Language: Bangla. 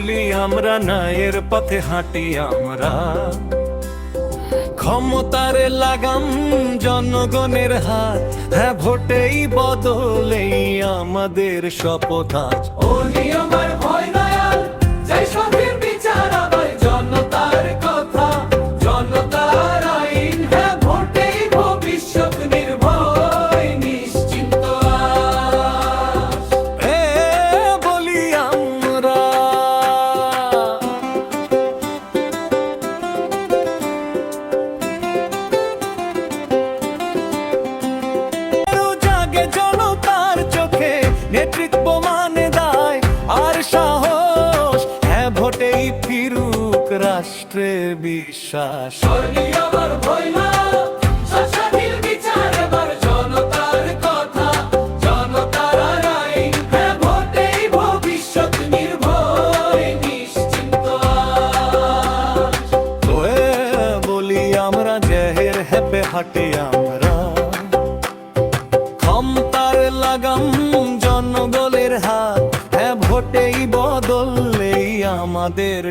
বলি আমরা ন্যায়ের পথে হাঁটি আমরা, ক্ষমতার লাগাম জনগণের হাত, হ্যাঁ ভোটেই বদলেই আমাদের শপথ আজ। ও নিয়মের ভয় নাই আর, চাই সঠিক বিচার আবার, জনতার কথা জনতার আইন, হ্যাঁ ভোটেই ভবিষ্যৎ নির্ভয় নিশ্চিন্ত আজ। এ বলি আমরা, জাগে জনতার চোখে নেতৃত্ব মানে দায় আর সাহস, হ্যাঁ ভোটেই ফিরুক রাষ্ট্রের বিশ্বাস। নিয়মের ভয় না, সঠিক বিচার এবার, জনতার কথা জনতার আইন, হ্যাঁ ভোটেই ভবিষ্যৎ নির্ভয় নিশ্চিন্ত আজ। ওয়ে বলি আমরা জেহের হেপে হাঁটি আমরা, ক্ষমতার লাগাম জনগণের হাত, হ্যাঁ ভোটেই বদলেই আমাদের